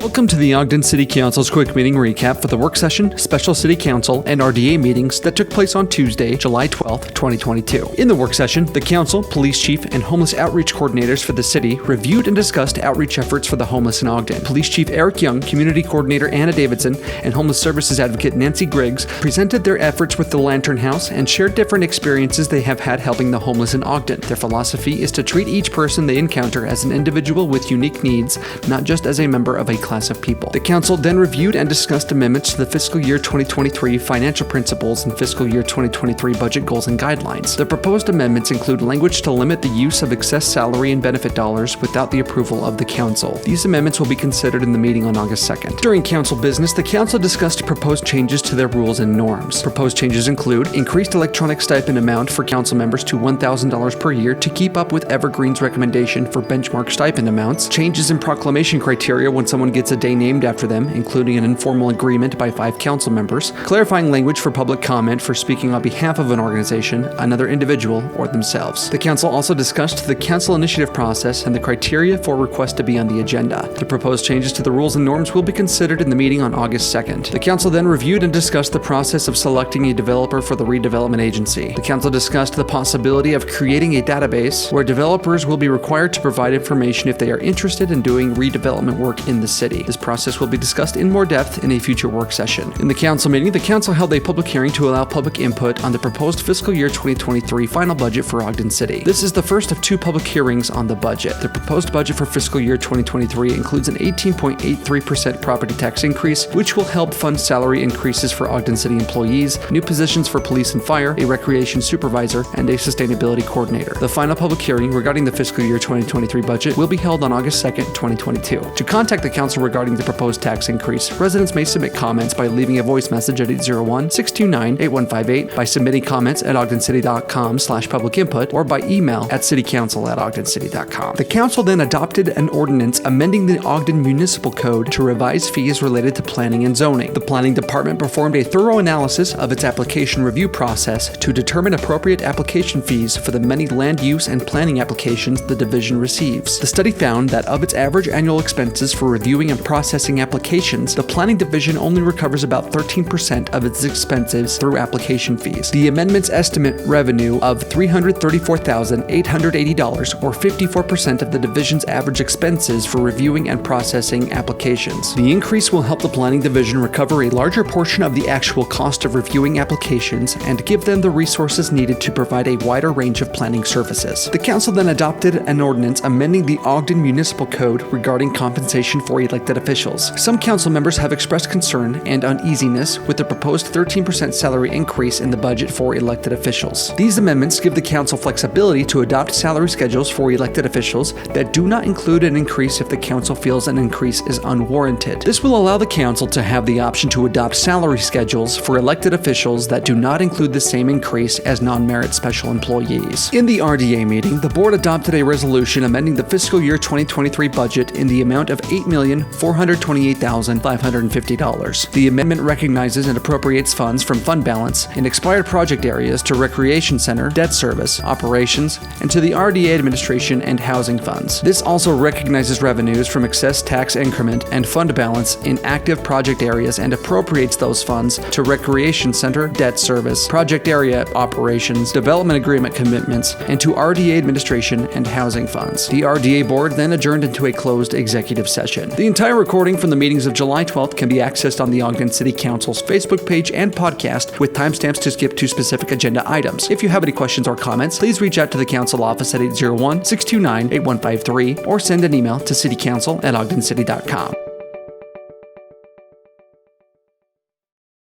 Welcome to the Ogden City Council's quick meeting recap for the work session, special city council, and RDA meetings that took place on Tuesday, July 12th, 2022. In the work session, the council, police chief, and homeless outreach coordinators for the city reviewed and discussed outreach efforts for the homeless in Ogden. Police Chief Eric Young, community coordinator Anna Davidson, and homeless services advocate Nancy Griggs presented their efforts with the Lantern House and shared different experiences they have had helping the homeless in Ogden. Their philosophy is to treat each person they encounter as an individual with unique needs, not just as a member of a class of people. The council then reviewed and discussed amendments to the fiscal year 2023 financial principles and fiscal year 2023 budget goals and guidelines. The proposed amendments include language to limit the use of excess salary and benefit dollars without the approval of the council. These amendments will be considered in the meeting on August 2nd. During council business, the council discussed proposed changes to their rules and norms. Proposed changes include increased electronic stipend amount for council members to $1,000 per year to keep up with Evergreen's recommendation for benchmark stipend amounts, changes in proclamation criteria when someone gets a day named after them, including an informal agreement by 5 council members, clarifying language for public comment for speaking on behalf of an organization, another individual, or themselves. The council also discussed the council initiative process and the criteria for requests to be on the agenda. The proposed changes to the rules and norms will be considered in the meeting on August 2nd. The council then reviewed and discussed the process of selecting a developer for the redevelopment agency. The council discussed the possibility of creating a database where developers will be required to provide information if they are interested in doing redevelopment work in the city. This process will be discussed in more depth in a future work session. In the council meeting, the council held a public hearing to allow public input on the proposed fiscal year 2023 final budget for Ogden City. This is the first of 2 public hearings on the budget. The proposed budget for fiscal year 2023 includes an 18.83% property tax increase, which will help fund salary increases for Ogden City employees, new positions for police and fire, a recreation supervisor, and a sustainability coordinator. The final public hearing regarding the fiscal year 2023 budget will be held on August 2nd, 2022. To contact the council regarding the proposed tax increase, residents may submit comments by leaving a voice message at 801-629-8158, by submitting comments at ogdencity.com/public input, or by email at citycouncil@ogdencity.com. The council then adopted an ordinance amending the Ogden Municipal Code to revise fees related to planning and zoning. The planning department performed a thorough analysis of its application review process to determine appropriate application fees for the many land use and planning applications the division receives. The study found that of its average annual expenses for reviewing and processing applications, the planning division only recovers about 13% of its expenses through application fees. The amendments estimate revenue of $334,880, or 54% of the division's average expenses for reviewing and processing applications. The increase will help the planning division recover a larger portion of the actual cost of reviewing applications and give them the resources needed to provide a wider range of planning services. The council then adopted an ordinance amending the Ogden Municipal Code regarding compensation for elected officials. Some council members have expressed concern and uneasiness with the proposed 13% salary increase in the budget for elected officials. These amendments give the council flexibility to adopt salary schedules for elected officials that do not include an increase if the council feels an increase is unwarranted. This will allow the council to have the option to adopt salary schedules for elected officials that do not include the same increase as non-merit special employees. In the RDA meeting, the board adopted a resolution amending the fiscal year 2023 budget in the amount of $8,428,550. The amendment recognizes and appropriates funds from fund balance in expired project areas to recreation center, debt service, operations, and to the RDA administration and housing funds. This also recognizes revenues from excess tax increment and fund balance in active project areas and appropriates those funds to recreation center, debt service, project area operations, development agreement commitments, and to RDA administration and housing funds. The RDA board then adjourned into a closed executive session. The entire recording from the meetings of July 12th can be accessed on the Ogden City Council's Facebook page and podcast with timestamps to skip to specific agenda items. If you have any questions or comments, please reach out to the council office at 801-629-8153 or send an email to citycouncil@ogdencity.com.